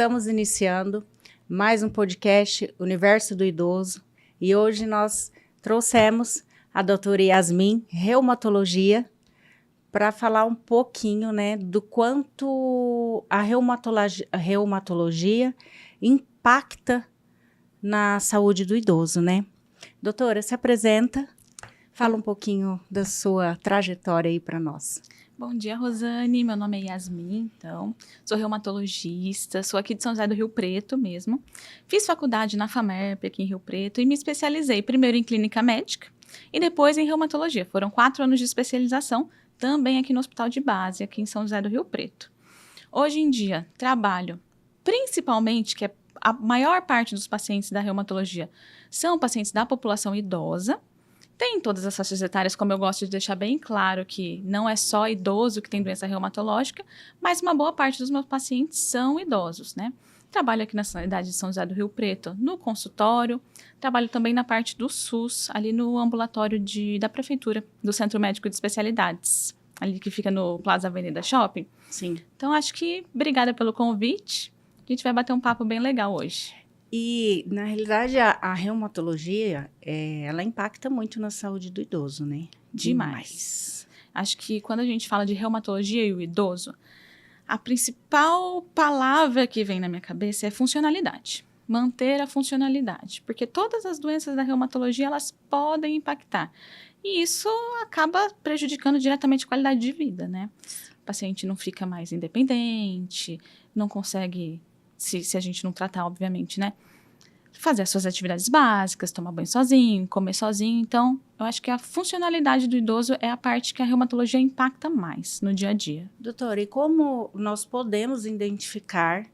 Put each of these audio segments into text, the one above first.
Estamos iniciando mais um podcast Universo do Idoso e hoje nós trouxemos a doutora Yasmin, reumatologia, para falar um pouquinho, né, do quanto a reumatologia impacta na saúde do idoso, né? Doutora, se apresenta, fala um pouquinho da sua trajetória aí para nós. Bom dia, Rosane. Meu nome é Yasmin, então, sou reumatologista, sou aqui de São José do Rio Preto mesmo. Fiz faculdade na FAMERP aqui em Rio Preto e me especializei primeiro em clínica médica e depois em reumatologia. Foram 4 anos de especialização, também aqui no Hospital de Base, aqui em São José do Rio Preto. Hoje em dia, trabalho principalmente, que é a maior parte dos pacientes da reumatologia são pacientes da população idosa. Tem todas as faixas etárias, como eu gosto de deixar bem claro que não é só idoso que tem doença reumatológica, mas uma boa parte dos meus pacientes são idosos, né? Trabalho aqui na cidade de São José do Rio Preto, no consultório, trabalho também na parte do SUS, ali no ambulatório da Prefeitura, do Centro Médico de Especialidades, ali que fica no Plaza Avenida Shopping. Sim. Então, acho que, obrigada pelo convite, a gente vai bater um papo bem legal hoje. E, na realidade, a reumatologia, ela impacta muito na saúde do idoso, né? Demais. Acho que quando a gente fala de reumatologia e o idoso, a principal palavra que vem na minha cabeça é funcionalidade. Manter a funcionalidade. Porque todas as doenças da reumatologia, elas podem impactar. E isso acaba prejudicando diretamente a qualidade de vida, né? O paciente não fica mais independente, não consegue, se a gente não tratar, obviamente, né? Fazer as suas atividades básicas, tomar banho sozinho, comer sozinho. Então, eu acho que a funcionalidade do idoso é a parte que a reumatologia impacta mais no dia a dia. Doutora, e como nós podemos identificar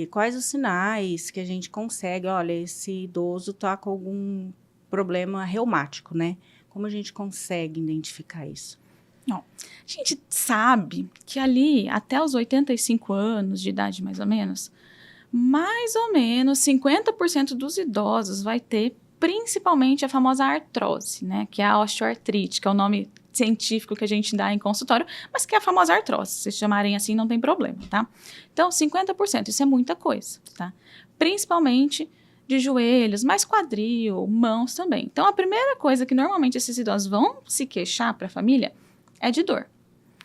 quais os sinais que a gente consegue, olha, esse idoso está com algum problema reumático, né? Como a gente consegue identificar isso? Ó, a gente sabe que ali, até os 85 anos de idade, mais ou menos 50% dos idosos vai ter principalmente a famosa artrose, né? Que é a osteoartrite, que é o nome científico que a gente dá em consultório, mas que é a famosa artrose. Se chamarem assim, não tem problema, tá? Então, 50%, isso é muita coisa, tá? Principalmente de joelhos, mais quadril, mãos também. Então, a primeira coisa que normalmente esses idosos vão se queixar para a família é de dor.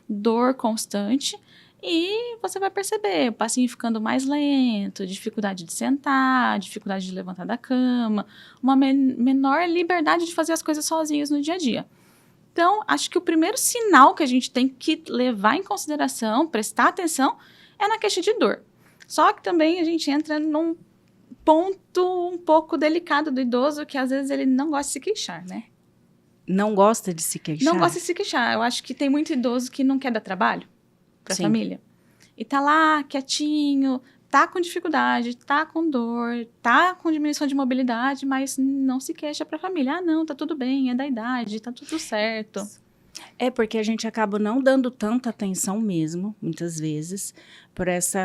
Dor constante. E você vai perceber o passinho ficando mais lento, dificuldade de sentar, dificuldade de levantar da cama, uma menor liberdade de fazer as coisas sozinhos no dia a dia. Então, acho que o primeiro sinal que a gente tem que levar em consideração, prestar atenção, é na queixa de dor. Só que também a gente entra num ponto um pouco delicado do idoso, que às vezes ele não gosta de se queixar, né? Não gosta de se queixar? Não gosta de se queixar. Eu acho que tem muito idoso que não quer dar trabalho para a família. E tá lá, quietinho, tá com dificuldade, tá com dor, tá com diminuição de mobilidade, mas não se queixa para a família. Ah, não, tá tudo bem, é da idade, tá tudo certo. É porque a gente acaba não dando tanta atenção mesmo, muitas vezes,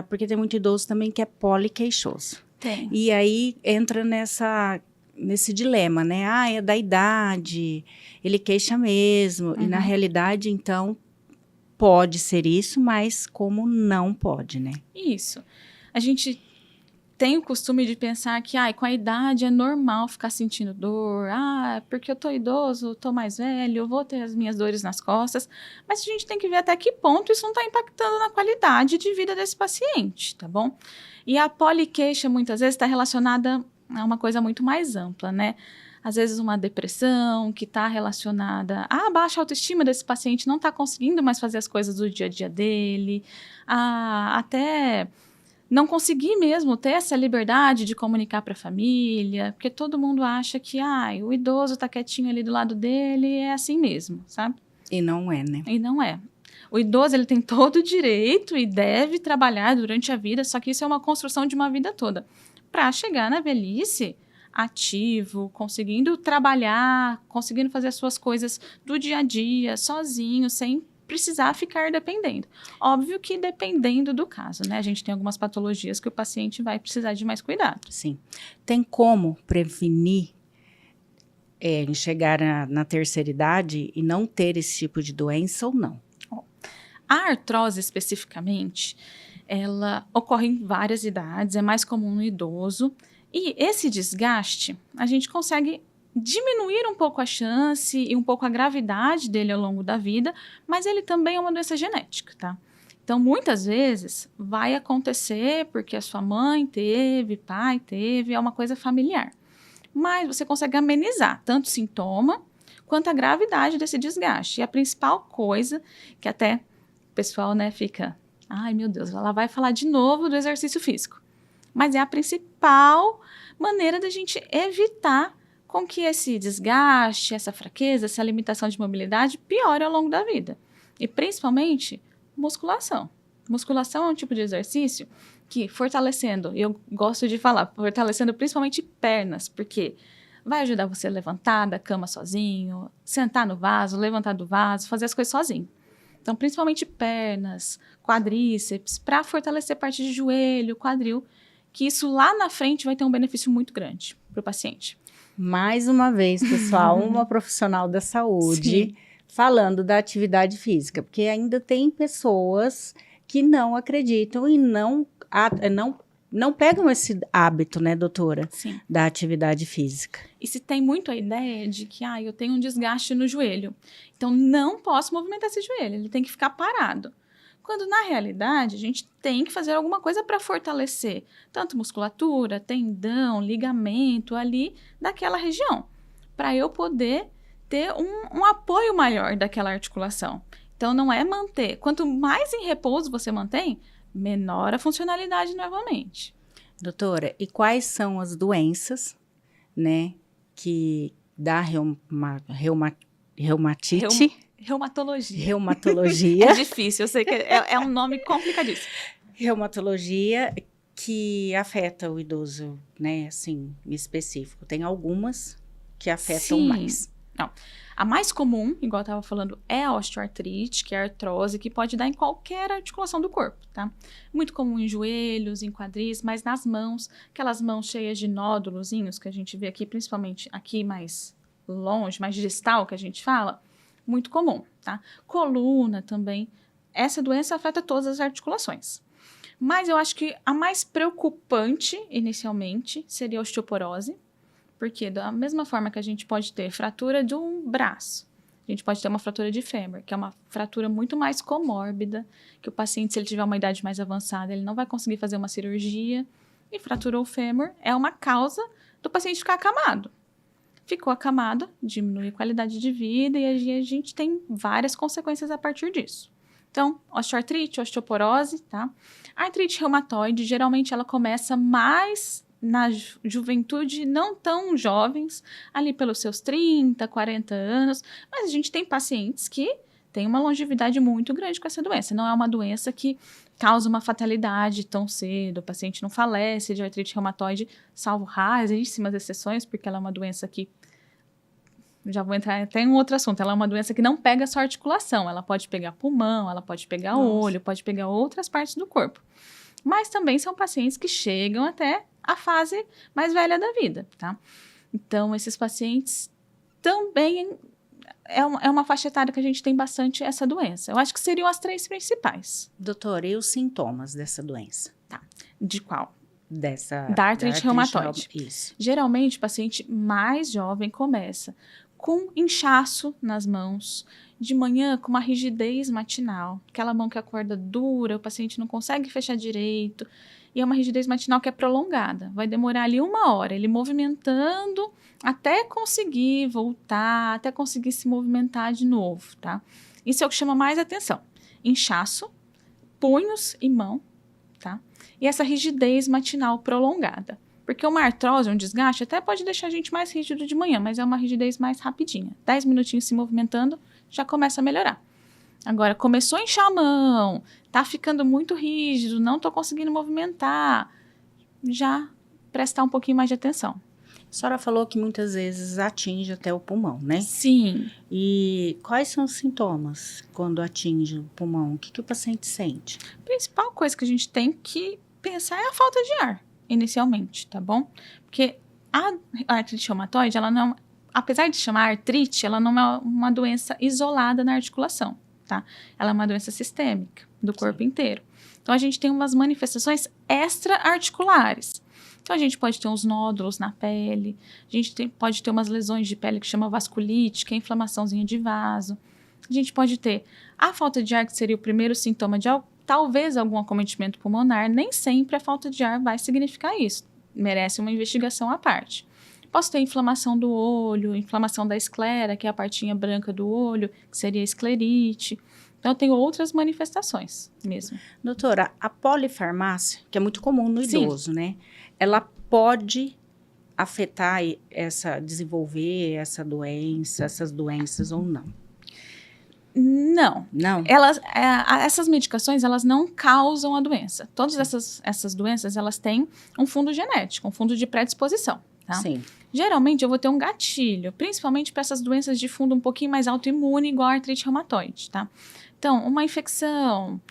porque tem muito idoso também que é poliqueixoso. Tem. E aí entra nesse dilema, né? Ah, é da idade, ele queixa mesmo. Uhum. E na realidade, então, pode ser isso, mas como não pode, né? Isso. A gente tem o costume de pensar que com a idade é normal ficar sentindo dor. Ah, porque eu tô idoso, tô mais velho, eu vou ter as minhas dores nas costas. Mas a gente tem que ver até que ponto isso não está impactando na qualidade de vida desse paciente, tá bom? E a poliqueixa, muitas vezes, está relacionada a uma coisa muito mais ampla, né? Às vezes uma depressão que está relacionada à baixa autoestima desse paciente, não está conseguindo mais fazer as coisas do dia a dia dele, até não conseguir mesmo ter essa liberdade de comunicar para a família, porque todo mundo acha que o idoso está quietinho ali do lado dele, é assim mesmo, sabe? E não é, né? E não é. O idoso, ele tem todo o direito e deve trabalhar durante a vida, só que isso é uma construção de uma vida toda. Para chegar na velhice ativo, conseguindo trabalhar, conseguindo fazer as suas coisas do dia a dia, sozinho, sem precisar ficar dependendo. Óbvio que dependendo do caso, né? A gente tem algumas patologias que o paciente vai precisar de mais cuidado. Sim. Tem como prevenir em chegar na terceira idade e não ter esse tipo de doença ou não? A artrose, especificamente, ela ocorre em várias idades, é mais comum no idoso. E esse desgaste, a gente consegue diminuir um pouco a chance e um pouco a gravidade dele ao longo da vida, mas ele também é uma doença genética, tá? Então, muitas vezes, vai acontecer porque a sua mãe teve, pai teve, é uma coisa familiar. Mas você consegue amenizar tanto o sintoma quanto a gravidade desse desgaste. E a principal coisa, que até o pessoal, né, fica... Ai, meu Deus, ela vai falar de novo do exercício físico. Mas é a principal maneira da gente evitar com que esse desgaste, essa fraqueza, essa limitação de mobilidade piore ao longo da vida. E principalmente musculação. Musculação é um tipo de exercício que fortalecendo, eu gosto de falar, fortalecendo principalmente pernas, porque vai ajudar você a levantar da cama sozinho, sentar no vaso, levantar do vaso, fazer as coisas sozinho. Então, principalmente pernas, quadríceps, para fortalecer parte de joelho, quadril, que isso lá na frente vai ter um benefício muito grande para o paciente. Mais uma vez, pessoal, uma profissional da saúde Sim. falando da atividade física, porque ainda tem pessoas que não acreditam e não pegam esse hábito, né, doutora, Sim. da atividade física. E se tem muito a ideia de que eu tenho um desgaste no joelho, então não posso movimentar esse joelho, ele tem que ficar parado. Quando, na realidade, a gente tem que fazer alguma coisa para fortalecer tanto musculatura, tendão, ligamento ali daquela região, para eu poder ter um apoio maior daquela articulação. Então, não é manter. Quanto mais em repouso você mantém, menor a funcionalidade novamente. Doutora, e quais são as doenças, né, que dá reumatite? Reumatologia. Reumatologia. É difícil, eu sei que é um nome complicadíssimo. Reumatologia que afeta o idoso, né, assim, em específico. Tem algumas que afetam Sim. mais. Não. A mais comum, igual eu estava falando, é a osteoartrite, que é a artrose, que pode dar em qualquer articulação do corpo, tá? Muito comum em joelhos, em quadris, mas nas mãos, aquelas mãos cheias de nódulozinhos que a gente vê aqui, principalmente aqui mais longe, mais distal que a gente fala, muito comum, tá? Coluna também. Essa doença afeta todas as articulações. Mas eu acho que a mais preocupante, inicialmente, seria a osteoporose, porque da mesma forma que a gente pode ter fratura de um braço, a gente pode ter uma fratura de fêmur, que é uma fratura muito mais comórbida, que o paciente, se ele tiver uma idade mais avançada, ele não vai conseguir fazer uma cirurgia, e fraturou o fêmur é uma causa do paciente ficar acamado. Ficou acamado, diminui a qualidade de vida, e a gente tem várias consequências a partir disso. Então, osteoartrite, osteoporose, tá? A artrite reumatoide, geralmente ela começa mais na juventude, não tão jovens, ali pelos seus 30, 40 anos, mas a gente tem pacientes que têm uma longevidade muito grande com essa doença. Não é uma doença que causa uma fatalidade tão cedo, o paciente não falece de artrite reumatoide, salvo raríssimas exceções, porque ela é uma doença que, já vou entrar até em um outro assunto, ela é uma doença que não pega só articulação, ela pode pegar pulmão, ela pode pegar olho, pode pegar outras partes do corpo. Mas também são pacientes que chegam até a fase mais velha da vida, tá? Então, esses pacientes também é uma faixa etária que a gente tem bastante essa doença. Eu acho que seriam as 3 principais. Doutora, e os sintomas dessa doença? Tá. De qual? Da artrite reumatoide. Isso. Geralmente, o paciente mais jovem começa com inchaço nas mãos, de manhã com uma rigidez matinal, aquela mão que acorda dura, o paciente não consegue fechar direito, e é uma rigidez matinal que é prolongada. Vai demorar ali 1 hora, ele movimentando até conseguir voltar, até conseguir se movimentar de novo, tá? Isso é o que chama mais atenção. Inchaço, punhos e mão, tá? E essa rigidez matinal prolongada. Porque uma artrose, um desgaste, até pode deixar a gente mais rígido de manhã, mas é uma rigidez mais rapidinha. 10 minutinhos se movimentando, já começa a melhorar. Agora, começou a inchar a mão, tá ficando muito rígido, não tô conseguindo movimentar, já prestar um pouquinho mais de atenção. A senhora falou que muitas vezes atinge até o pulmão, né? Sim. E quais são os sintomas quando atinge o pulmão? O que o paciente sente? A principal coisa que a gente tem que pensar é a falta de ar, inicialmente, tá bom? Porque a artrite reumatoide, ela não, apesar de chamar artrite, ela não é uma doença isolada na articulação, tá? Ela é uma doença sistêmica do corpo inteiro. Então, a gente tem umas manifestações extra-articulares. Então, a gente pode ter uns nódulos na pele, a gente pode ter umas lesões de pele que chama vasculite, que é inflamaçãozinha de vaso. A gente pode ter a falta de ar, que seria o primeiro sintoma de talvez algum acometimento pulmonar. Nem sempre a falta de ar vai significar isso. Merece uma investigação à parte. Posso ter inflamação do olho, inflamação da esclera, que é a partinha branca do olho, que seria a esclerite. Então, eu tenho outras manifestações mesmo. Doutora, a polifarmácia, que é muito comum no Sim. idoso, né? Ela pode afetar desenvolver essas doenças ou não? Não. Não? Essas medicações, elas não causam a doença. Todas essas doenças, elas têm um fundo genético, um fundo de predisposição, tá? Sim. Geralmente, eu vou ter um gatilho, principalmente para essas doenças de fundo um pouquinho mais autoimune, igual a artrite reumatoide, tá? Então, uma infecção,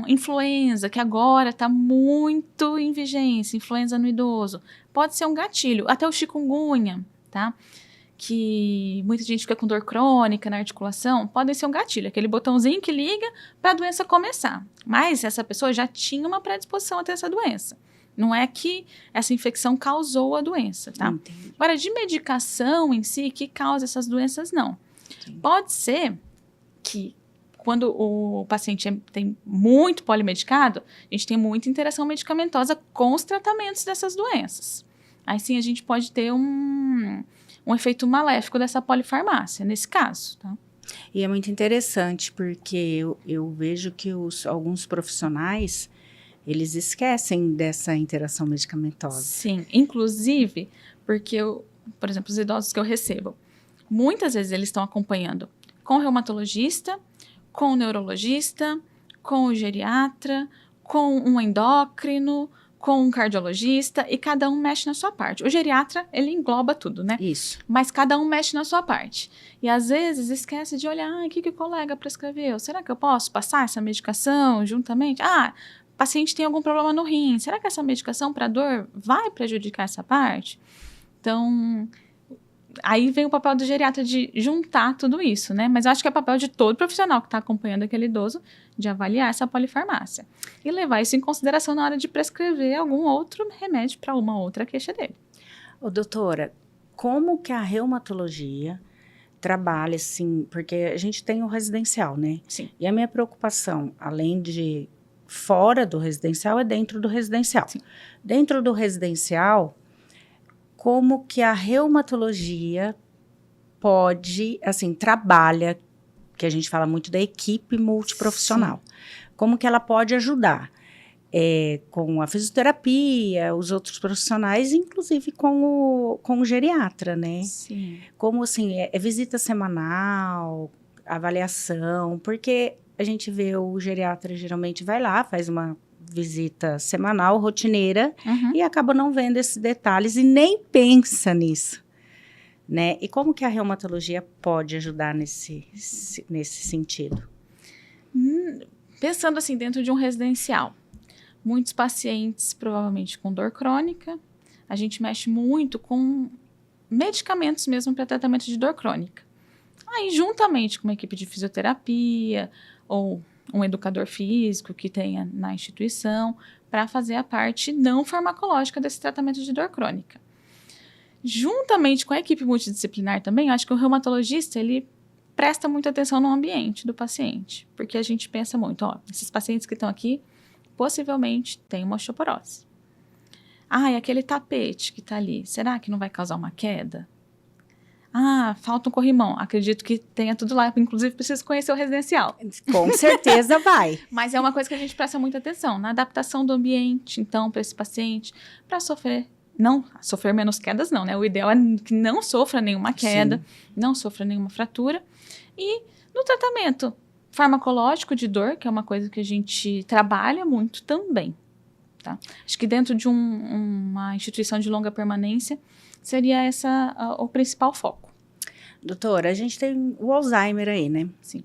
influenza, que agora está muito em vigência, influenza no idoso, pode ser um gatilho. Até o chikungunya, tá? Que muita gente fica com dor crônica na articulação, podem ser um gatilho, aquele botãozinho que liga para a doença começar. Mas essa pessoa já tinha uma predisposição a ter essa doença. Não é que essa infecção causou a doença, tá? Entendi. Agora, de medicação em si, que causa essas doenças, não. Sim. Pode ser que quando o paciente tem muito polimedicado, a gente tem muita interação medicamentosa com os tratamentos dessas doenças. Aí sim a gente pode ter um efeito maléfico dessa polifarmácia, nesse caso, tá? E é muito interessante, porque eu vejo que alguns profissionais, eles esquecem dessa interação medicamentosa. Sim, inclusive, porque por exemplo, os idosos que eu recebo, muitas vezes eles estão acompanhando com o reumatologista, com o neurologista, com o geriatra, com um endócrino, com um cardiologista, e cada um mexe na sua parte. O geriatra, ele engloba tudo, né? Isso. Mas cada um mexe na sua parte. E às vezes esquece de olhar, o que o colega prescreveu? Será que eu posso passar essa medicação juntamente? O paciente tem algum problema no rim. Será que essa medicação para dor vai prejudicar essa parte? Então, aí vem o papel do geriatra de juntar tudo isso, né? Mas eu acho que é papel de todo profissional que está acompanhando aquele idoso de avaliar essa polifarmácia e levar isso em consideração na hora de prescrever algum outro remédio para uma outra queixa dele. Ô, doutora, como que a reumatologia trabalha, assim, porque a gente tem o residencial, né? Sim. E a minha preocupação, além de fora do residencial, é dentro do residencial. Sim. Dentro do residencial, como que a reumatologia pode, assim, trabalha, que a gente fala muito da equipe multiprofissional, como que ela pode ajudar com a fisioterapia, os outros profissionais, inclusive com o geriatra, né? Sim. Como, assim, visita semanal, avaliação, porque a gente vê o geriatra geralmente vai lá, faz uma visita semanal, rotineira, e acaba não vendo esses detalhes e nem pensa nisso, né? E como que a reumatologia pode ajudar nesse sentido? Pensando assim, dentro de um residencial, muitos pacientes provavelmente com dor crônica, a gente mexe muito com medicamentos mesmo para tratamento de dor crônica. Aí, juntamente com uma equipe de fisioterapia ou um educador físico que tenha na instituição, para fazer a parte não farmacológica desse tratamento de dor crônica. Juntamente com a equipe multidisciplinar também, eu acho que o reumatologista, ele presta muita atenção no ambiente do paciente, porque a gente pensa muito, esses pacientes que estão aqui, possivelmente têm uma osteoporose. E aquele tapete que está ali, será que não vai causar uma queda? Falta um corrimão. Acredito que tenha tudo lá. Inclusive, preciso conhecer o residencial. Com certeza vai. Mas é uma coisa que a gente presta muita atenção. Na adaptação do ambiente, então, para esse paciente, para não sofrer menos quedas, não, né? O ideal é que não sofra nenhuma queda, sim, não sofra nenhuma fratura. E no tratamento farmacológico de dor, que é uma coisa que a gente trabalha muito também, tá? Acho que dentro de uma instituição de longa permanência, seria o principal foco. Doutora, a gente tem o Alzheimer aí, né? Sim.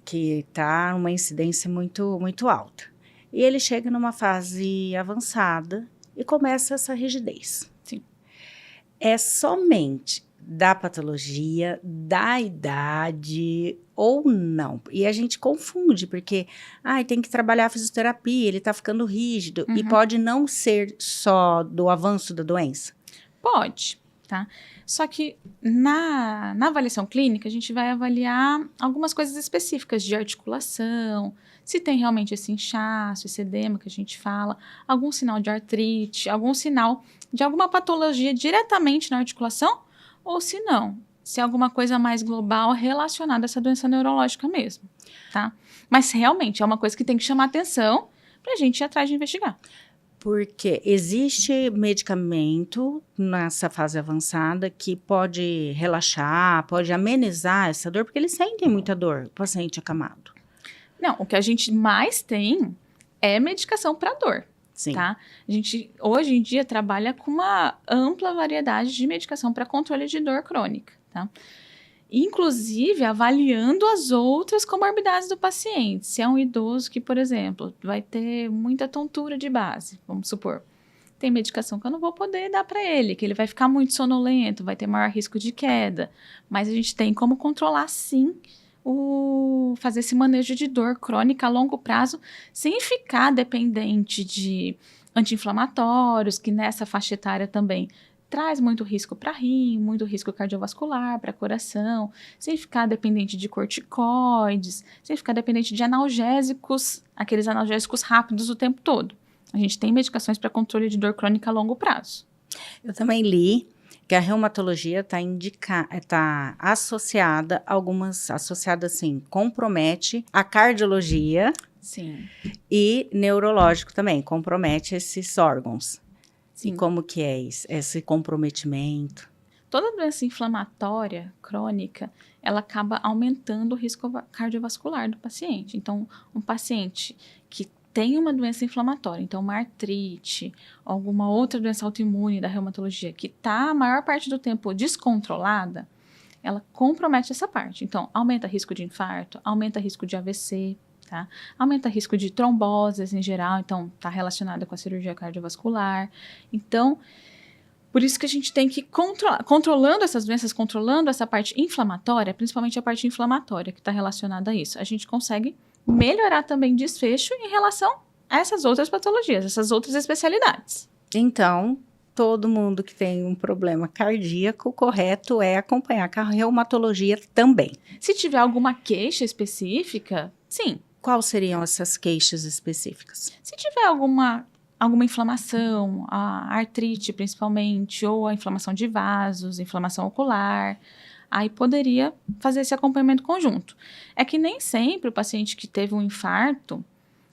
Que está uma incidência muito, muito alta. E ele chega numa fase avançada e começa essa rigidez. Sim. É somente da patologia, da idade ou não. E a gente confunde, porque tem que trabalhar a fisioterapia, ele está ficando rígido. E pode não ser só do avanço da doença? Pode, tá? Só que na avaliação clínica, a gente vai avaliar algumas coisas específicas de articulação, se tem realmente esse inchaço, esse edema que a gente fala, algum sinal de artrite, algum sinal de alguma patologia diretamente na articulação, ou se não, se é alguma coisa mais global relacionada a essa doença neurológica mesmo, tá? Mas realmente é uma coisa que tem que chamar atenção para a gente ir atrás de investigar. Porque existe medicamento nessa fase avançada que pode relaxar, pode amenizar essa dor, porque eles sentem muita dor, o paciente acamado. Não, o que a gente mais tem é medicação para dor. Sim. Tá? A gente, hoje em dia, trabalha com uma ampla variedade de medicação para controle de dor crônica, tá? Inclusive, avaliando as outras comorbidades do paciente. Se é um idoso que, por exemplo, vai ter muita tontura de base, vamos supor. Tem medicação que eu não vou poder dar para ele, que ele vai ficar muito sonolento, vai ter maior risco de queda. Mas a gente tem como controlar, sim, fazer esse manejo de dor crônica a longo prazo, sem ficar dependente de anti-inflamatórios, que nessa faixa etária também traz muito risco para rim, muito risco cardiovascular, para coração, sem ficar dependente de corticoides, sem ficar dependente de analgésicos, aqueles analgésicos rápidos o tempo todo. A gente tem medicações para controle de dor crônica a longo prazo. Eu também li que a reumatologia está associada, assim, compromete a cardiologia. Sim. E neurológico também, compromete esses órgãos. Sim. E como que é isso, esse comprometimento? Toda doença inflamatória crônica, ela acaba aumentando o risco cardiovascular do paciente. Então, um paciente que tem uma doença inflamatória, então uma artrite, alguma outra doença autoimune da reumatologia, que está a maior parte do tempo descontrolada, ela compromete essa parte. Então, aumenta risco de infarto, aumenta risco de AVC, tá? Aumenta risco de tromboses em geral, então está relacionada com a cirurgia cardiovascular. Então, por isso que a gente tem que controlando essas doenças, controlando essa parte inflamatória, principalmente a parte inflamatória que está relacionada a isso, a gente consegue melhorar também desfecho em relação a essas outras patologias, essas outras especialidades. Então, todo mundo que tem um problema cardíaco, o correto é acompanhar com a reumatologia também. Se tiver alguma queixa específica, sim. Quais seriam essas queixas específicas? Se tiver alguma inflamação, a artrite principalmente, ou a inflamação de vasos, inflamação ocular, aí poderia fazer esse acompanhamento conjunto. É que nem sempre o paciente que teve um infarto,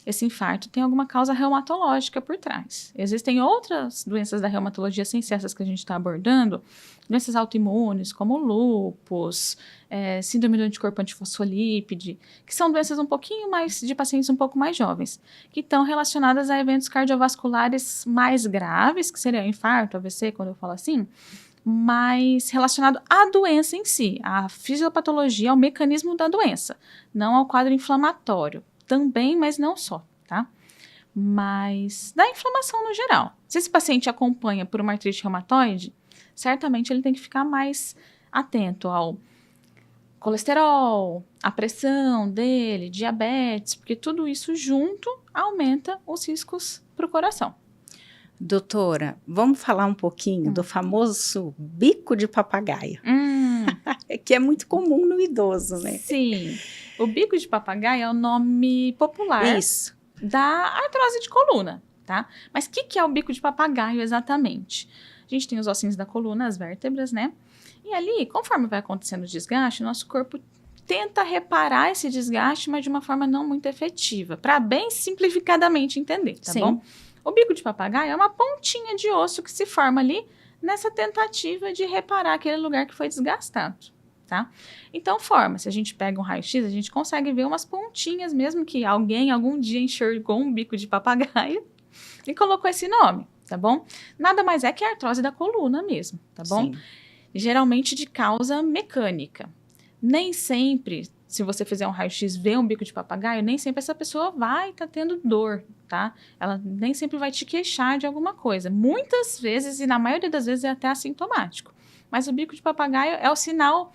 esse infarto tem alguma causa reumatológica por trás. Existem outras doenças da reumatologia sem ser essas que a gente está abordando, doenças autoimunes, como lúpus, síndrome do anticorpo antifosfolípide, que são doenças um pouquinho mais, de pacientes um pouco mais jovens, que estão relacionadas a eventos cardiovasculares mais graves, que seria infarto, AVC, quando eu falo assim, mas relacionado à doença em si, à fisiopatologia, ao mecanismo da doença, não ao quadro inflamatório. Também, mas não só, tá? Mas da inflamação no geral. Se esse paciente acompanha por uma artrite reumatoide, certamente ele tem que ficar mais atento ao colesterol, a pressão dele, diabetes, porque tudo isso junto aumenta os riscos para o coração. Doutora, vamos falar um pouquinho do famoso bico de papagaio, que é muito comum no idoso, né? Sim, o bico de papagaio é o nome popular da artrose de coluna, tá? Mas o que é o bico de papagaio exatamente? A gente tem os ossinhos da coluna, as vértebras, né? E ali, conforme vai acontecendo o desgaste, o nosso corpo tenta reparar esse desgaste, mas de uma forma não muito efetiva, para bem simplificadamente entender, tá bom? O bico de papagaio é uma pontinha de osso que se forma ali nessa tentativa de reparar aquele lugar que foi desgastado, tá? Então forma, se a gente pega um raio-x, a gente consegue ver umas pontinhas, mesmo que alguém algum dia enxergou um bico de papagaio e colocou esse nome, tá bom? Nada mais é que a artrose da coluna mesmo, tá bom? Sim. Geralmente de causa mecânica. Nem sempre, se você fizer um raio-x e ver um bico de papagaio, nem sempre essa pessoa vai estar tendo dor, tá? Ela nem sempre vai te queixar de alguma coisa. Muitas vezes, e na maioria das vezes, é até assintomático. Mas o bico de papagaio é o sinal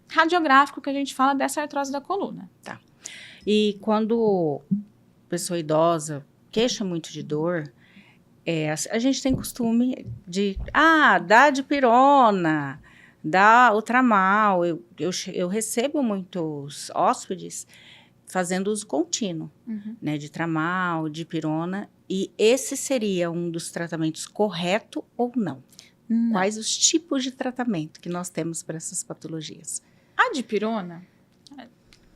radiográfico que a gente fala dessa artrose da coluna. Tá. E quando pessoa idosa queixa muito de dor, a gente tem costume de, dá dipirona, dá Ultramal. Eu recebo muitos hóspedes fazendo uso contínuo, né, de Tramal, dipirona, e esse seria um dos tratamentos correto ou não? Não. Quais os tipos de tratamento que nós temos para essas patologias? A dipirona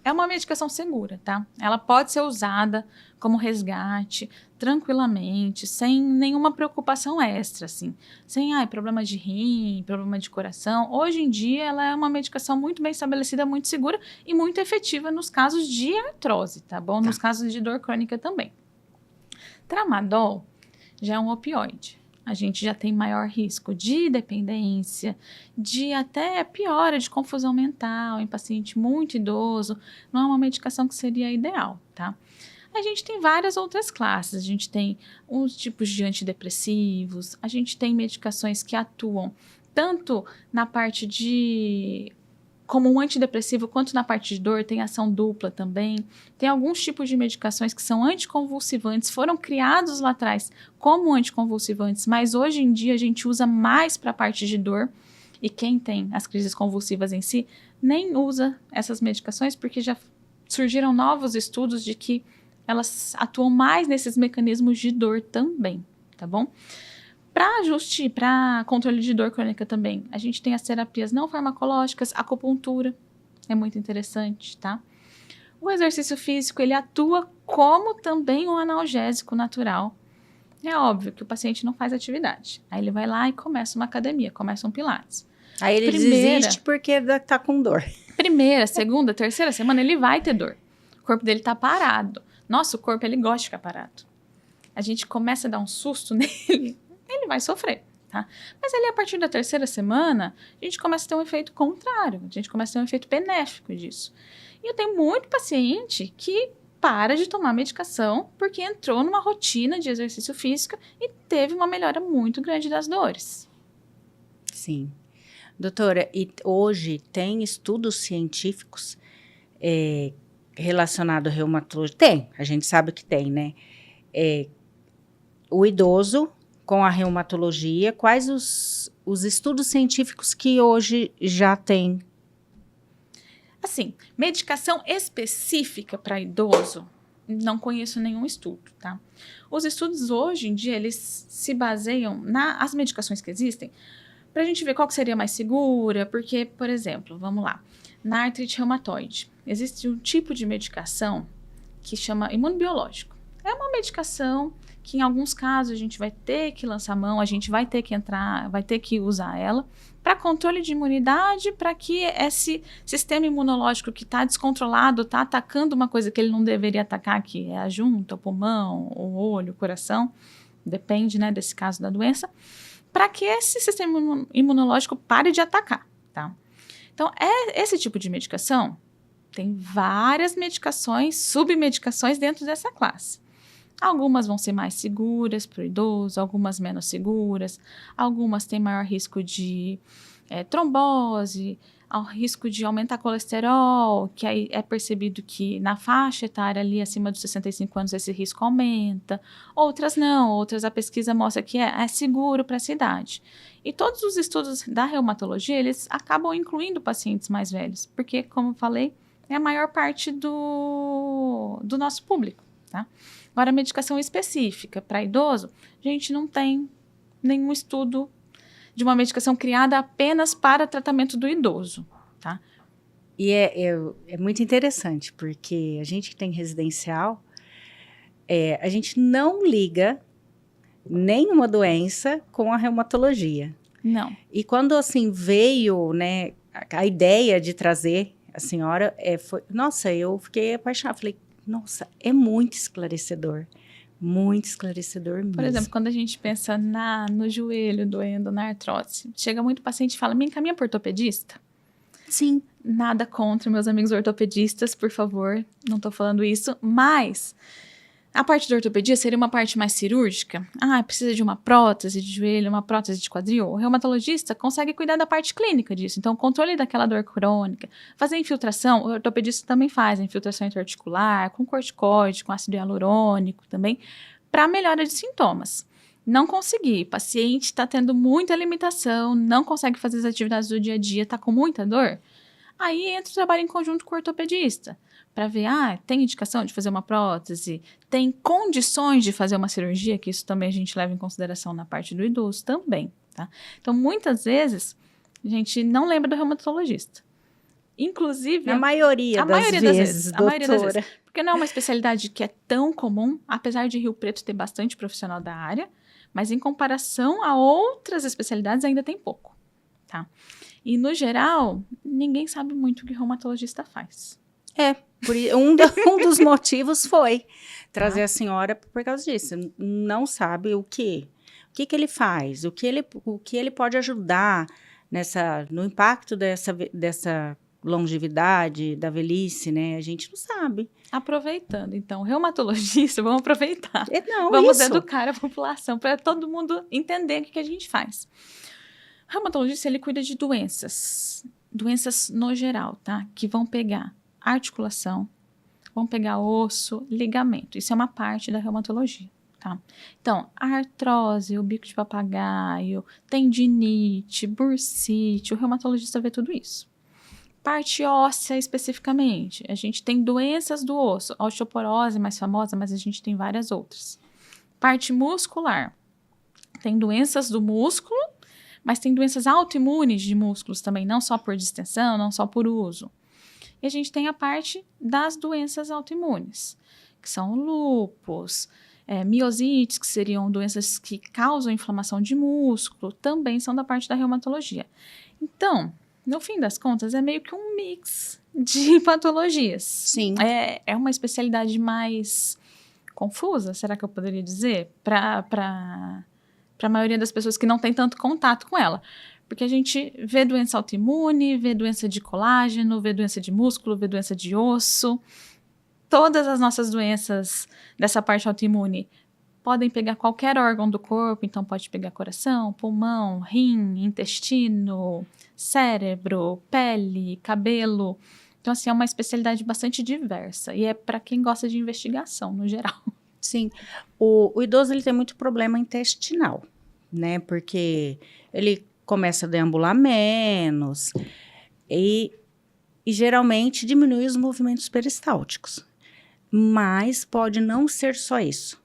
é uma medicação segura, tá? Ela pode ser usada como resgate, tranquilamente, sem nenhuma preocupação extra, assim. Sem, problema de rim, problema de coração. Hoje em dia, ela é uma medicação muito bem estabelecida, muito segura e muito efetiva nos casos de artrose, tá bom? Nos casos de dor crônica também. Tramadol já é um opioide. A gente já tem maior risco de dependência, de até piora de confusão mental em paciente muito idoso. Não é uma medicação que seria ideal, tá? A gente tem várias outras classes. A gente tem uns tipos de antidepressivos, a gente tem medicações que atuam tanto na parte de... como um antidepressivo, quanto na parte de dor, tem ação dupla também. Tem alguns tipos de medicações que são anticonvulsivantes, foram criados lá atrás como anticonvulsivantes, mas hoje em dia a gente usa mais para a parte de dor. E quem tem as crises convulsivas em si, nem usa essas medicações, porque já surgiram novos estudos de que elas atuam mais nesses mecanismos de dor também, tá bom? Para ajuste, para controle de dor crônica também, a gente tem as terapias não farmacológicas, acupuntura, é muito interessante, tá? O exercício físico, ele atua como também um analgésico natural. É óbvio que o paciente não faz atividade. Aí ele vai lá e começa uma academia, começa um pilates. Aí ele desiste porque tá com dor. Primeira, segunda, terceira semana, ele vai ter dor. O corpo dele tá parado. Nosso corpo, ele gosta de ficar parado. A gente começa a dar um susto nele, ele vai sofrer, tá? Mas ali, a partir da terceira semana, a gente começa a ter um efeito contrário. A gente começa a ter um efeito benéfico disso. E eu tenho muito paciente que para de tomar medicação porque entrou numa rotina de exercício físico e teve uma melhora muito grande das dores. Sim. Doutora, e hoje tem estudos científicos relacionados à reumatologia? Tem, a gente sabe que tem, né? O idoso com a reumatologia, quais os estudos científicos que hoje já tem? Assim, medicação específica para idoso, não conheço nenhum estudo, tá? Os estudos hoje em dia, eles se baseiam nas medicações que existem, para a gente ver qual que seria mais segura, porque, por exemplo, vamos lá, na artrite reumatoide, existe um tipo de medicação que chama imunobiológico. É uma medicação que em alguns casos a gente vai ter que lançar mão, a gente vai ter que entrar, vai ter que usar ela para controle de imunidade, para que esse sistema imunológico que está descontrolado, está atacando uma coisa que ele não deveria atacar, que é a junta, o pulmão, o olho, o coração, depende, né, desse caso da doença, para que esse sistema imunológico pare de atacar, tá? Então, esse tipo de medicação, tem várias medicações, submedicações dentro dessa classe. Algumas vão ser mais seguras para o idoso, algumas menos seguras, algumas têm maior risco de trombose, ao risco de aumentar colesterol, que aí é percebido que na faixa etária ali acima dos 65 anos esse risco aumenta. Outras não, outras a pesquisa mostra que é seguro para essa idade. E todos os estudos da reumatologia, eles acabam incluindo pacientes mais velhos, porque, como eu falei, é a maior parte do nosso público, tá? Agora, a medicação específica para idoso, a gente não tem nenhum estudo de uma medicação criada apenas para tratamento do idoso, tá? E é muito interessante, porque a gente que tem residencial, a gente não liga nenhuma doença com a reumatologia. Não. E quando, assim, veio, né, a ideia de trazer a senhora, nossa, eu fiquei apaixonada, falei, nossa, é muito esclarecedor mesmo. Por exemplo, quando a gente pensa no joelho doendo, na artrose, chega muito paciente e fala, me encaminha para ortopedista? Sim. Nada contra meus amigos ortopedistas, por favor, não estou falando isso, mas A parte da ortopedia seria uma parte mais cirúrgica. Precisa de uma prótese de joelho, uma prótese de quadril. O reumatologista consegue cuidar da parte clínica disso. Então, o controle daquela dor crônica, fazer infiltração, o ortopedista também faz a infiltração intra-articular, com corticoide, com ácido hialurônico também, para melhora de sintomas. Não conseguir, o paciente está tendo muita limitação, não consegue fazer as atividades do dia a dia, está com muita dor, aí entra o trabalho em conjunto com o ortopedista, para ver, tem indicação de fazer uma prótese, tem condições de fazer uma cirurgia, que isso também a gente leva em consideração na parte do idoso também, tá? Então, muitas vezes, a gente não lembra do reumatologista. Inclusive... A maioria das vezes, doutora. Porque não é uma especialidade que é tão comum, apesar de Rio Preto ter bastante profissional da área, mas em comparação a outras especialidades ainda tem pouco, tá? E, no geral, ninguém sabe muito o que o reumatologista faz. Um dos motivos foi trazer a senhora por causa disso. Não sabe o que ele faz, o que ele pode ajudar no impacto dessa longevidade, da velhice, né? A gente não sabe. Aproveitando, então, reumatologista, vamos aproveitar. Vamos educar a população para todo mundo entender o que a gente faz. O reumatologista, ele cuida de doenças no geral, tá? Que vão pegar articulação, vão pegar osso, ligamento. Isso é uma parte da reumatologia, tá? Então, a artrose, o bico de papagaio, tendinite, bursite, o reumatologista vê tudo isso. Parte óssea especificamente, a gente tem doenças do osso, a osteoporose mais famosa, mas a gente tem várias outras. Parte muscular, tem doenças do músculo, mas tem doenças autoimunes de músculos também, não só por distensão, não só por uso. E a gente tem a parte das doenças autoimunes, que são lúpus, miosites, que seriam doenças que causam inflamação de músculo, também são da parte da reumatologia. Então, no fim das contas, é meio que um mix de patologias. Sim. É uma especialidade mais confusa, será que eu poderia dizer? Para a maioria das pessoas que não tem tanto contato com ela. Porque a gente vê doença autoimune, vê doença de colágeno, vê doença de músculo, vê doença de osso. Todas as nossas doenças dessa parte autoimune podem pegar qualquer órgão do corpo, então pode pegar coração, pulmão, rim, intestino, cérebro, pele, cabelo. Então, assim, é uma especialidade bastante diversa e é para quem gosta de investigação, no geral. Sim. O idoso, ele tem muito problema intestinal, né? Porque ele começa a deambular menos e geralmente diminui os movimentos peristálticos. Mas pode não ser só isso.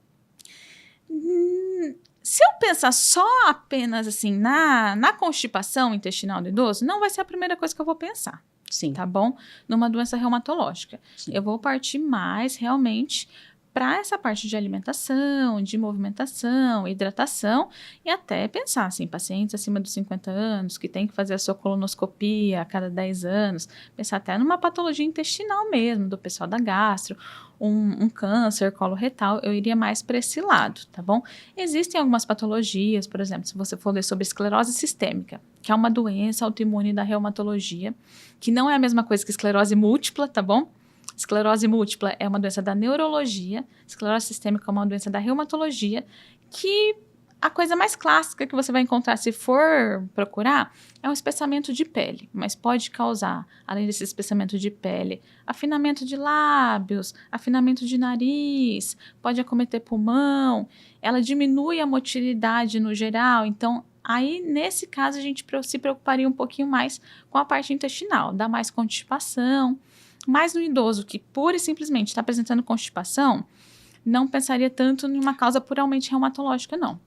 Se eu pensar só apenas assim na constipação intestinal do idoso, não vai ser a primeira coisa que eu vou pensar. Sim. Tá bom? Numa doença reumatológica. Sim. Eu vou partir mais realmente para essa parte de alimentação, de movimentação, hidratação e até pensar assim, pacientes acima dos 50 anos que tem que fazer a sua colonoscopia a cada 10 anos, pensar até numa patologia intestinal mesmo, do pessoal da gastro, um câncer coloretal, eu iria mais para esse lado, tá bom? Existem algumas patologias, por exemplo, se você for ler sobre esclerose sistêmica, que é uma doença autoimune da reumatologia, que não é a mesma coisa que esclerose múltipla, tá bom? Esclerose múltipla é uma doença da neurologia, esclerose sistêmica é uma doença da reumatologia, que a coisa mais clássica que você vai encontrar se for procurar é um espessamento de pele, mas pode causar, além desse espessamento de pele, afinamento de lábios, afinamento de nariz, pode acometer pulmão, ela diminui a motilidade no geral, então aí nesse caso a gente se preocuparia um pouquinho mais com a parte intestinal, dá mais constipação. Mas no idoso que pura e simplesmente está apresentando constipação, não pensaria tanto em uma causa puramente reumatológica, não.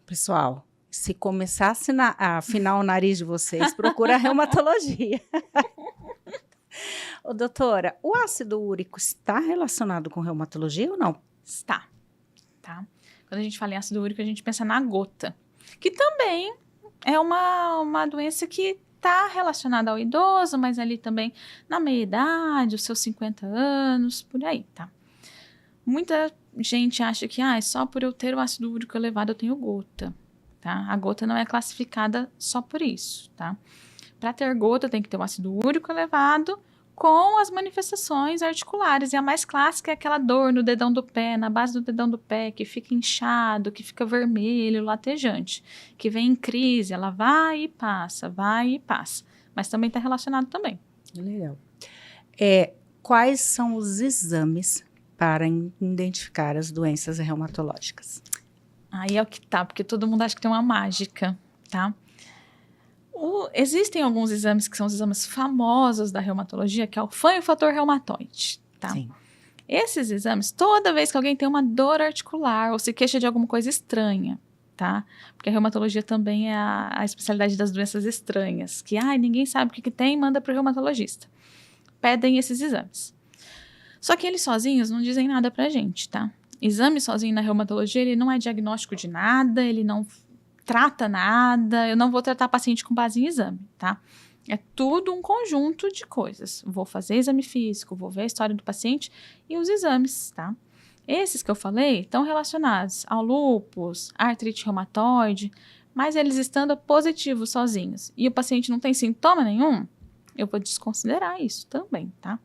Pessoal, se começasse a afinar o nariz de vocês, procura a reumatologia. Ô, doutora, o ácido úrico está relacionado com reumatologia ou não? Está, tá? Quando a gente fala em ácido úrico, a gente pensa na gota, que também é uma doença que está relacionada ao idoso, mas ali também na meia-idade, os seus 50 anos, por aí, tá? Muita gente acha que só por eu ter o ácido úrico elevado eu tenho gota, tá? A gota não é classificada só por isso, tá? Para ter gota tem que ter o ácido úrico elevado com as manifestações articulares. E a mais clássica é aquela dor no dedão do pé, na base do dedão do pé, que fica inchado, que fica vermelho, latejante, que vem em crise, ela vai e passa, mas também está relacionado também. Legal. Quais são os exames para identificar as doenças reumatológicas? Aí é o que tá, porque todo mundo acha que tem uma mágica, tá? Existem alguns exames que são os exames famosos da reumatologia, que é o FAM e o fator reumatoide, tá? Sim. Esses exames, toda vez que alguém tem uma dor articular ou se queixa de alguma coisa estranha, tá? Porque a reumatologia também é a especialidade das doenças estranhas, que ninguém sabe o que tem, manda para o reumatologista. Pedem esses exames. Só que eles sozinhos não dizem nada pra gente, tá? Exame sozinho na reumatologia, ele não é diagnóstico de nada, ele não trata nada, eu não vou tratar paciente com base em exame, tá? É tudo um conjunto de coisas. Vou fazer exame físico, vou ver a história do paciente e os exames, tá? Esses que eu falei estão relacionados ao lúpus, à artrite reumatoide, mas eles estando positivos sozinhos e o paciente não tem sintoma nenhum, eu vou desconsiderar isso também, tá?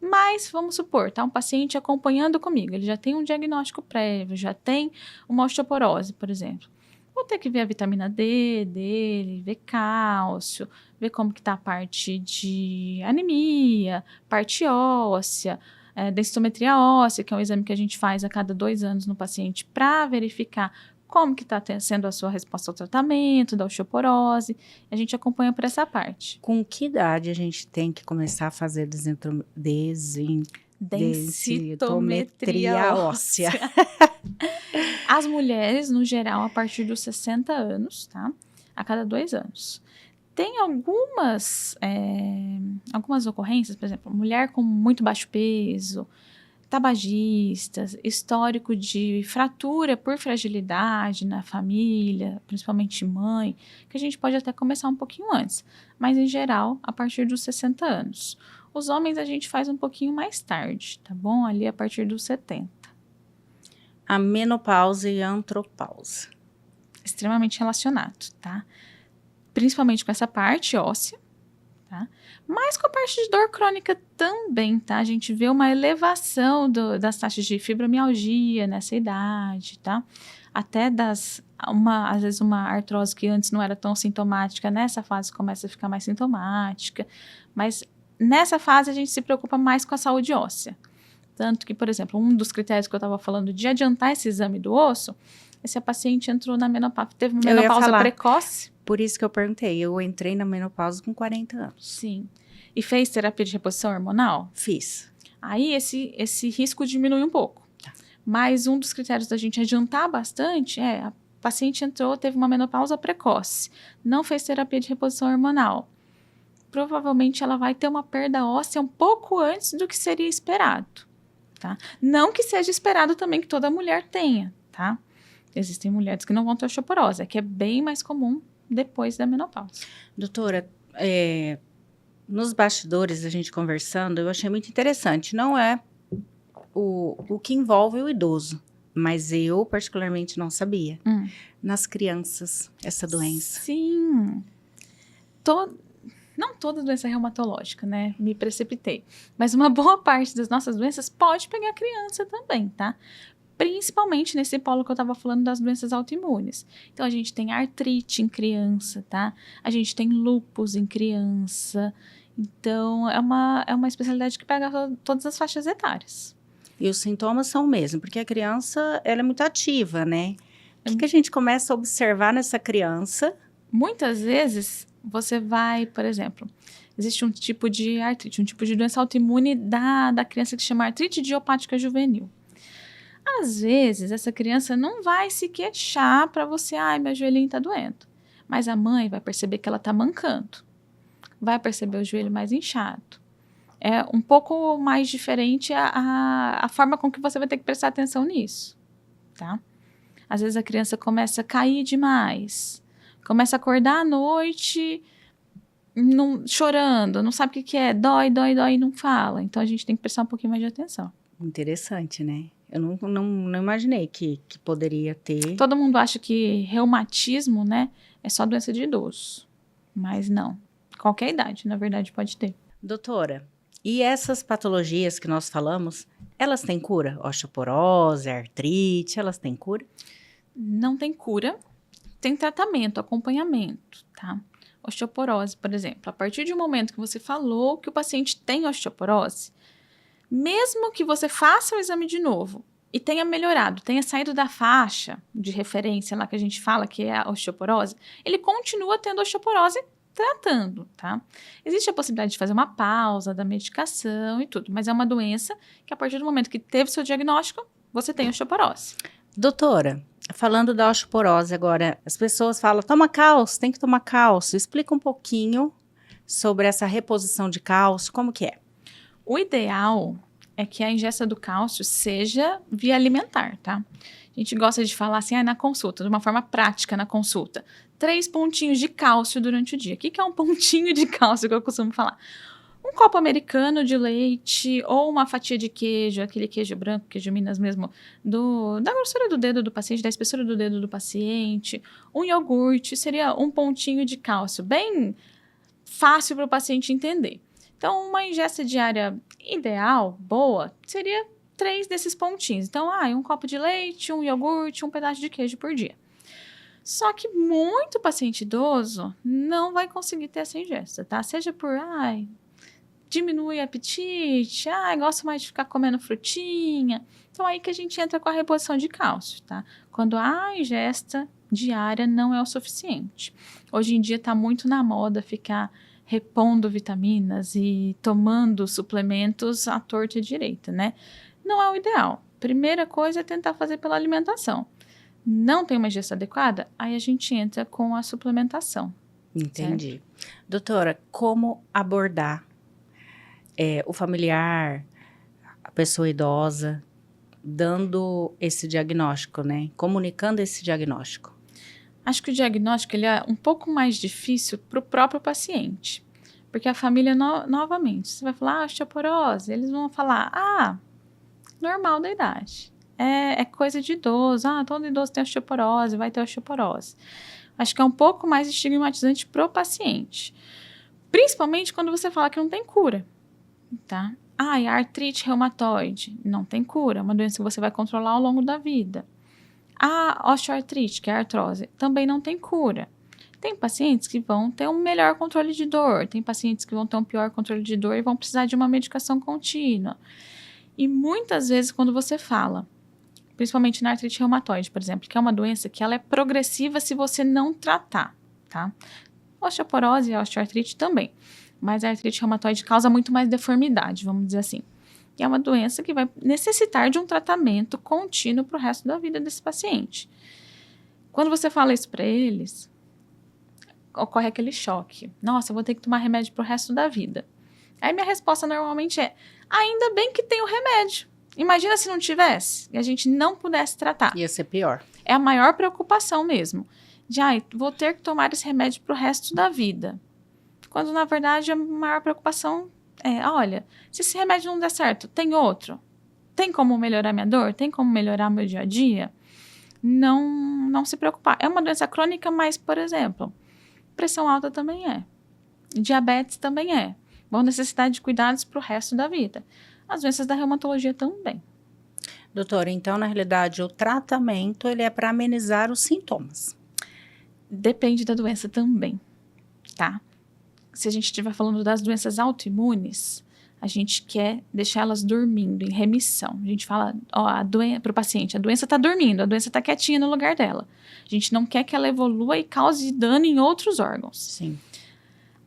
Mas, vamos supor, tá um paciente acompanhando comigo, ele já tem um diagnóstico prévio, já tem uma osteoporose, por exemplo. Vou ter que ver a vitamina D dele, ver cálcio, ver como que tá a parte de anemia, parte óssea, densitometria óssea, que é um exame que a gente faz a cada 2 anos no paciente para verificar como que está sendo a sua resposta ao tratamento da osteoporose. A gente acompanha por essa parte. Com que idade a gente tem que começar a fazer densitometria óssea? As mulheres, no geral, a partir dos 60 anos, tá? A cada 2 anos. Tem algumas ocorrências, por exemplo, mulher com muito baixo peso, tabagistas, histórico de fratura por fragilidade na família, principalmente mãe, que a gente pode até começar um pouquinho antes, mas em geral a partir dos 60 anos. Os homens a gente faz um pouquinho mais tarde, tá bom? Ali a partir dos 70. A menopausa e a andropausa. Extremamente relacionado, tá? Principalmente com essa parte óssea, tá? Mas com a parte de dor crônica também, tá? A gente vê uma elevação das taxas de fibromialgia nessa idade, tá? Até às vezes uma artrose que antes não era tão sintomática, nessa fase começa a ficar mais sintomática, mas nessa fase a gente se preocupa mais com a saúde óssea. Tanto que, por exemplo, um dos critérios que eu estava falando de adiantar esse exame do osso, esse paciente entrou na menopausa, teve uma menopausa precoce. Por isso que eu perguntei, eu entrei na menopausa com 40 anos. Sim. E fez terapia de reposição hormonal? Fiz. Aí esse risco diminui um pouco. Tá. Mas um dos critérios da gente adiantar bastante a paciente entrou, teve uma menopausa precoce, não fez terapia de reposição hormonal. Provavelmente ela vai ter uma perda óssea um pouco antes do que seria esperado, tá? Não que seja esperado também que toda mulher tenha, tá? Existem mulheres que não vão ter osteoporose, que é bem mais comum depois da menopausa. Doutora, nos bastidores, a gente conversando, eu achei muito interessante. Não é o que envolve o idoso, mas eu particularmente não sabia. Nas crianças, essa doença. Sim. Não toda doença reumatológica, né? Me precipitei. Mas uma boa parte das nossas doenças pode pegar criança também, tá? Principalmente nesse polo que eu estava falando das doenças autoimunes. Então, a gente tem artrite em criança, tá? A gente tem lúpus em criança. Então, é uma especialidade que pega todas as faixas etárias. E os sintomas são o mesmo, porque a criança, ela é muito ativa, né? O que a gente começa a observar nessa criança? Muitas vezes, você vai, por exemplo, existe um tipo de artrite, um tipo de doença autoimune da criança que se chama artrite idiopática juvenil. Às vezes, essa criança não vai se queixar para você, meu joelhinho está doendo. Mas a mãe vai perceber que ela está mancando. Vai perceber o joelho mais inchado. É um pouco mais diferente a forma com que você vai ter que prestar atenção nisso, tá? Às vezes a criança começa a cair demais. Começa a acordar à noite chorando, não sabe o que é, dói e não fala. Então, a gente tem que prestar um pouquinho mais de atenção. Interessante, né? Eu não imaginei que poderia ter. Todo mundo acha que reumatismo, né, é só doença de idoso. Mas não. Qualquer idade, na verdade, pode ter. Doutora, E essas patologias que nós falamos, elas têm cura? Osteoporose, artrite, elas têm cura? Não tem cura, tem tratamento, acompanhamento, tá? Osteoporose, por exemplo, a partir de um momento que você falou que o paciente tem osteoporose, mesmo que você faça o exame de novo e tenha melhorado, tenha saído da faixa de referência lá que a gente fala que é a osteoporose, ele continua tendo osteoporose tratando, tá? Existe a possibilidade de fazer uma pausa da medicação e tudo, mas é uma doença que a partir do momento que teve seu diagnóstico, você tem osteoporose. Doutora, falando da osteoporose agora, as pessoas falam, toma cálcio, tem que tomar cálcio. Explica um pouquinho sobre essa reposição de cálcio, como que é? O ideal é que a ingesta do cálcio seja via alimentar, tá? A gente gosta de falar assim, na consulta, de uma forma prática na consulta. 3 pontinhos de cálcio durante o dia. O que é um pontinho de cálcio que eu costumo falar? Um copo americano de leite ou uma fatia de queijo, aquele queijo branco, queijo Minas mesmo, da grossura do dedo do paciente, da espessura do dedo do paciente. Um iogurte seria um pontinho de cálcio, bem fácil para o paciente entender. Então, uma ingesta diária ideal, boa, seria 3 desses pontinhos. Então, um copo de leite, um iogurte, um pedaço de queijo por dia. Só que muito paciente idoso não vai conseguir ter essa ingesta, tá? Seja por, diminui o apetite, gosto mais de ficar comendo frutinha. Então, aí que a gente entra com a reposição de cálcio, tá? Quando a ingesta diária não é o suficiente. Hoje em dia está muito na moda ficar repondo vitaminas e tomando suplementos à torta e à direita, né? Não é o ideal. Primeira coisa é tentar fazer pela alimentação. Não tem uma ingesta adequada? Aí a gente entra com a suplementação. Entendi. Certo? Doutora, como abordar o familiar, a pessoa idosa, dando esse diagnóstico, né? Comunicando esse diagnóstico? Acho que o diagnóstico ele é um pouco mais difícil para o próprio paciente. Porque a família, novamente, você vai falar, osteoporose, eles vão falar, normal da idade. É coisa de idoso, todo idoso tem osteoporose, vai ter osteoporose. Acho que é um pouco mais estigmatizante para o paciente. Principalmente quando você fala que não tem cura, tá? E a artrite reumatoide, não tem cura, é uma doença que você vai controlar ao longo da vida. A osteoartrite, que é a artrose, também não tem cura. Tem pacientes que vão ter um melhor controle de dor, tem pacientes que vão ter um pior controle de dor e vão precisar de uma medicação contínua. E muitas vezes quando você fala, principalmente na artrite reumatoide, por exemplo, que é uma doença que ela é progressiva se você não tratar, tá? Osteoporose e a osteoartrite também, mas a artrite reumatoide causa muito mais deformidade, vamos dizer assim. E é uma doença que vai necessitar de um tratamento contínuo para o resto da vida desse paciente. Quando você fala isso para eles, ocorre aquele choque. Nossa, eu vou ter que tomar remédio pro resto da vida. Aí minha resposta normalmente é, ainda bem que tem o remédio. Imagina se não tivesse e a gente não pudesse tratar. Ia ser pior. É a maior preocupação mesmo. De, vou ter que tomar esse remédio pro resto da vida. Quando, na verdade, a maior preocupação é, olha, se esse remédio não der certo, tem outro? Tem como melhorar minha dor? Tem como melhorar meu dia a dia? Não se preocupar. É uma doença crônica, mas, por exemplo, pressão alta também é. Diabetes também é. Vão necessitar de cuidados para o resto da vida. As doenças da reumatologia também. Doutora, então, na realidade, o tratamento ele é para amenizar os sintomas. Depende da doença também, tá? Se a gente estiver falando das doenças autoimunes, a gente quer deixar elas dormindo, em remissão. A gente fala para o paciente, a doença está dormindo, a doença está quietinha no lugar dela. A gente não quer que ela evolua e cause dano em outros órgãos. Sim.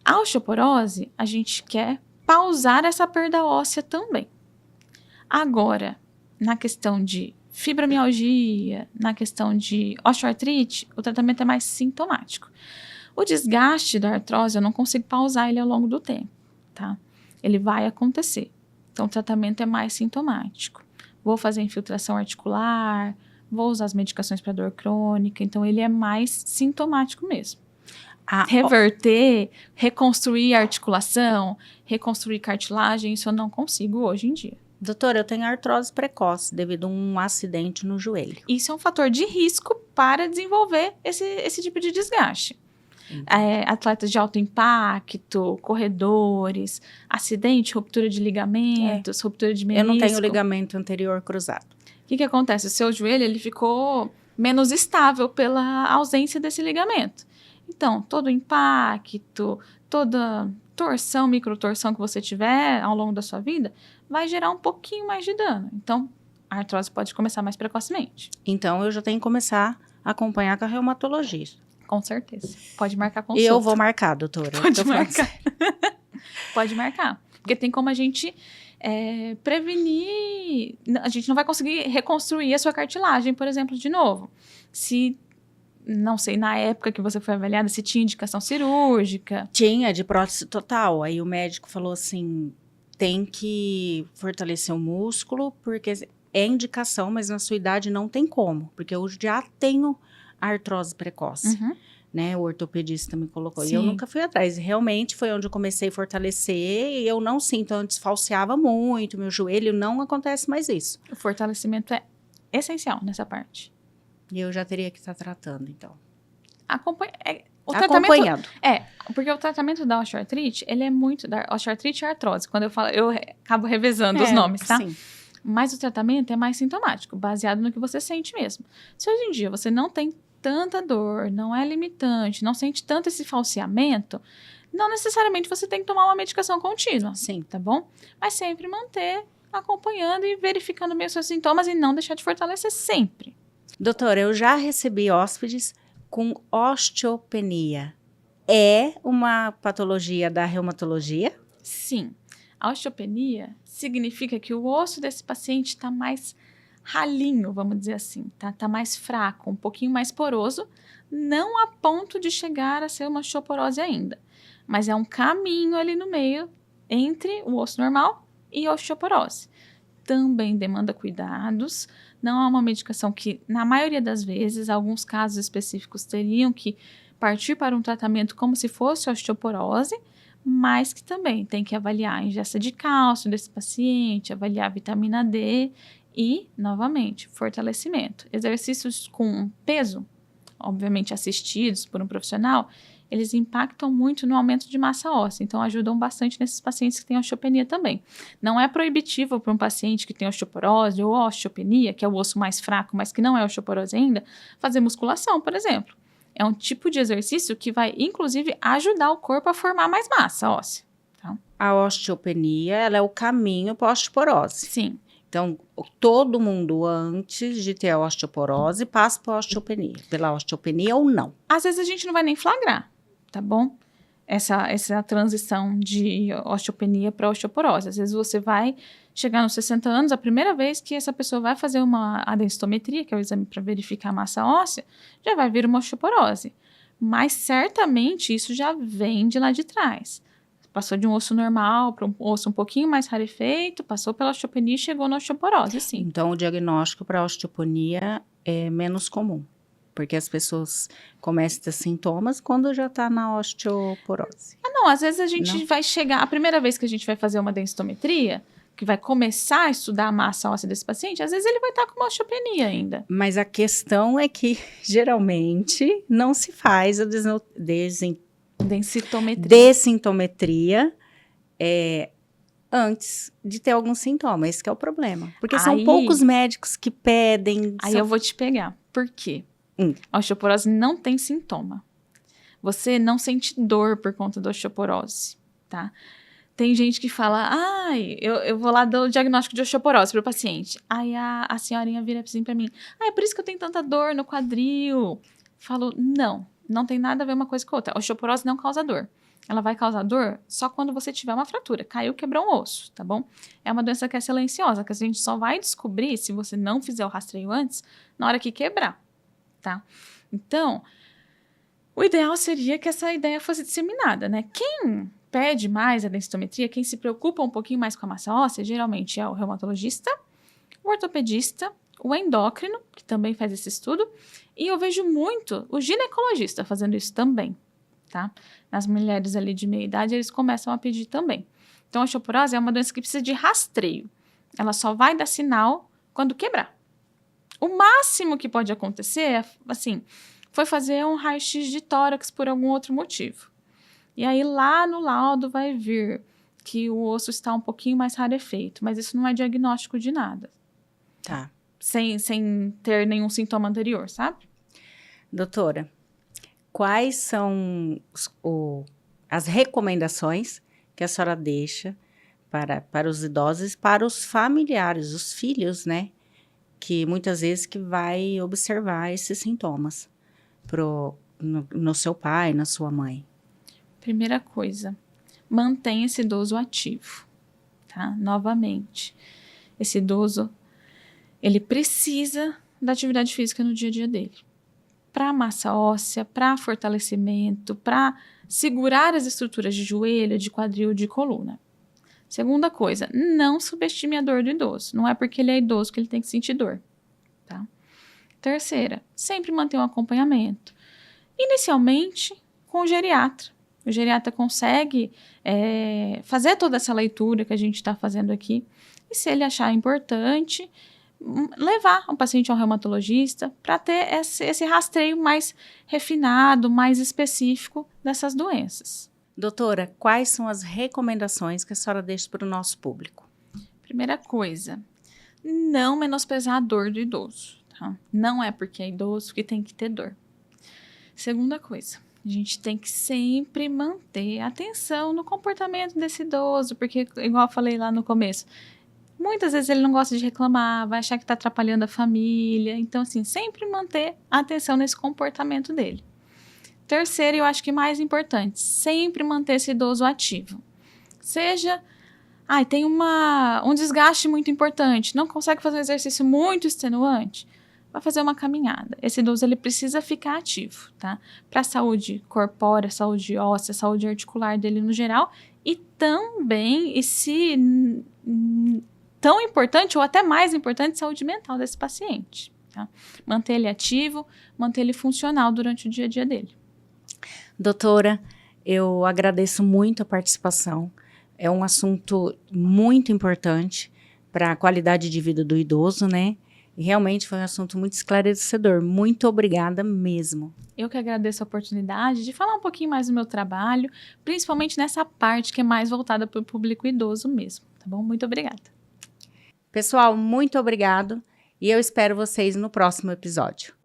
A osteoporose, a gente quer pausar essa perda óssea também. Agora, na questão de fibromialgia, na questão de osteoartrite, o tratamento é mais sintomático. O desgaste da artrose, eu não consigo pausar ele ao longo do tempo, tá? Ele vai acontecer. Então, o tratamento é mais sintomático. Vou fazer infiltração articular, vou usar as medicações para dor crônica, então ele é mais sintomático mesmo. Reverter, reconstruir a articulação, reconstruir cartilagem, isso eu não consigo hoje em dia. Doutora, eu tenho artrose precoce devido a um acidente no joelho. Isso é um fator de risco para desenvolver esse tipo de desgaste. Atletas de alto impacto, corredores, acidente, ruptura de ligamentos, ruptura de menisco. Eu não tenho ligamento anterior cruzado. O que acontece? O seu joelho ele ficou menos estável pela ausência desse ligamento. Então, todo impacto, toda torção, microtorção que você tiver ao longo da sua vida, vai gerar um pouquinho mais de dano. Então, a artrose pode começar mais precocemente. Então, eu já tenho que começar a acompanhar com a reumatologista. Com certeza. Pode marcar consulta. Eu vou marcar, doutora. Pode marcar. Pode marcar. Porque tem como a gente prevenir... A gente não vai conseguir reconstruir a sua cartilagem, por exemplo, de novo. Se... Não sei, na época que você foi avaliada, se tinha indicação cirúrgica. Tinha, de prótese total. Aí o médico falou assim, tem que fortalecer o músculo, porque é indicação, mas na sua idade não tem como. Porque eu já tenho artrose precoce, né? O ortopedista me colocou. Sim. E eu nunca fui atrás. Realmente foi onde eu comecei a fortalecer e eu não sinto. Antes falseava muito meu joelho, não acontece mais isso. O fortalecimento é essencial nessa parte. E eu já teria que estar tratando, então. Acompanhando. Porque o tratamento da osteoartrite, ele é muito... Da osteoartrite e artrose. Quando eu falo, eu acabo revezando os nomes, tá? Sim. Mas o tratamento é mais sintomático, baseado no que você sente mesmo. Se hoje em dia você não tem tanta dor, não é limitante, não sente tanto esse falseamento, não necessariamente você tem que tomar uma medicação contínua. Sim. Tá bom? Mas sempre manter acompanhando e verificando bem os seus sintomas e não deixar de fortalecer sempre. Doutora, eu já recebi hóspedes com osteopenia. É uma patologia da reumatologia? Sim. A osteopenia significa que o osso desse paciente está mais ralinho, vamos dizer assim, tá mais fraco, um pouquinho mais poroso, não a ponto de chegar a ser uma osteoporose ainda, mas é um caminho ali no meio entre o osso normal e a osteoporose. Também demanda cuidados, não é uma medicação que, na maioria das vezes, alguns casos específicos teriam que partir para um tratamento como se fosse osteoporose, mas que também tem que avaliar a ingesta de cálcio desse paciente, avaliar a vitamina D e, novamente, fortalecimento. Exercícios com peso, obviamente assistidos por um profissional, eles impactam muito no aumento de massa óssea, então ajudam bastante nesses pacientes que têm osteopenia também. Não é proibitivo para um paciente que tem osteoporose ou osteopenia, que é o osso mais fraco, mas que não é osteoporose ainda, fazer musculação, por exemplo. É um tipo de exercício que vai, inclusive, ajudar o corpo a formar mais massa óssea. Tá? A osteopenia, ela é o caminho para a osteoporose. Sim. Então, todo mundo antes de ter a osteoporose passa por osteopenia, pela osteopenia ou não. Às vezes a gente não vai nem flagrar, tá bom? Essa transição de osteopenia para osteoporose. Às vezes você vai chegar nos 60 anos, a primeira vez que essa pessoa vai fazer uma densitometria, que é o exame para verificar a massa óssea, já vai vir uma osteoporose. Mas certamente isso já vem de lá de trás. Passou de um osso normal para um osso um pouquinho mais rarefeito, passou pela osteopenia e chegou na osteoporose, sim. Então, o diagnóstico para osteopenia é menos comum, porque as pessoas começam a ter sintomas quando já está na osteoporose. Não, às vezes a gente vai chegar, a primeira vez que a gente vai fazer uma densitometria, que vai começar a estudar a massa óssea desse paciente, às vezes ele vai estar com uma osteopenia ainda. Mas a questão é que, geralmente, não se faz a densitometria antes de ter algum sintoma. Esse que é o problema. Porque são poucos médicos que pedem. Aí eu vou te pegar. Por quê? A osteoporose não tem sintoma. Você não sente dor por conta da osteoporose, tá? Tem gente que fala, eu vou lá dar o diagnóstico de osteoporose para o paciente. Aí a senhorinha vira assim para mim, é por isso que eu tenho tanta dor no quadril. Falo, não tem nada a ver uma coisa com outra. A osteoporose não causa dor. Ela vai causar dor só quando você tiver uma fratura, caiu, quebrou um osso, tá bom? É uma doença que é silenciosa, que a gente só vai descobrir, se você não fizer o rastreio antes, na hora que quebrar, tá? Então, o ideal seria que essa ideia fosse disseminada, né? Quem pede mais a densitometria, quem se preocupa um pouquinho mais com a massa óssea, geralmente é o reumatologista, o ortopedista, o endócrino, que também faz esse estudo, e eu vejo muito o ginecologista fazendo isso também, tá? Nas mulheres ali de meia idade, eles começam a pedir também. Então, a osteoporose é uma doença que precisa de rastreio. Ela só vai dar sinal quando quebrar. O máximo que pode acontecer é, assim, foi fazer um raio-x de tórax por algum outro motivo. E aí lá no laudo vai vir que o osso está um pouquinho mais rarefeito, mas isso não é diagnóstico de nada. Tá. Sem ter nenhum sintoma anterior, sabe? Doutora, quais são as recomendações que a senhora deixa para os idosos e para os familiares, os filhos, né? Que muitas vezes que vai observar esses sintomas no seu pai, na sua mãe. Primeira coisa, mantenha esse idoso ativo, tá? Novamente, esse idoso, ele precisa da atividade física no dia a dia dele. Para massa óssea, para fortalecimento, para segurar as estruturas de joelho, de quadril, de coluna. Segunda coisa, não subestime a dor do idoso. Não é porque ele é idoso que ele tem que sentir dor, tá? Terceira, sempre mantenha um acompanhamento. Inicialmente, com o geriatra. O geriatra consegue fazer toda essa leitura que a gente está fazendo aqui. E se ele achar importante, levar o paciente ao reumatologista para ter esse rastreio mais refinado, mais específico dessas doenças. Doutora, quais são as recomendações que a senhora deixa para o nosso público? Primeira coisa, não menosprezar a dor do idoso. Tá? Não é porque é idoso que tem que ter dor. Segunda coisa, a gente tem que sempre manter atenção no comportamento desse idoso, porque, igual eu falei lá no começo, muitas vezes ele não gosta de reclamar, vai achar que está atrapalhando a família. Então, assim, sempre manter atenção nesse comportamento dele. Terceiro, e eu acho que mais importante, sempre manter esse idoso ativo. Seja, tem um desgaste muito importante, não consegue fazer um exercício muito extenuante, vai fazer uma caminhada. Esse idoso, ele precisa ficar ativo, tá? Para a saúde corpórea, saúde óssea, saúde articular dele no geral, e também, tão importante, ou até mais importante, saúde mental desse paciente, tá? Manter ele ativo, manter ele funcional durante o dia a dia dele. Doutora, eu agradeço muito a participação. É um assunto muito importante para a qualidade de vida do idoso, né? E realmente foi um assunto muito esclarecedor. Muito obrigada mesmo. Eu que agradeço a oportunidade de falar um pouquinho mais do meu trabalho, principalmente nessa parte que é mais voltada para o público idoso mesmo, tá bom? Muito obrigada. Pessoal, muito obrigado e eu espero vocês no próximo episódio.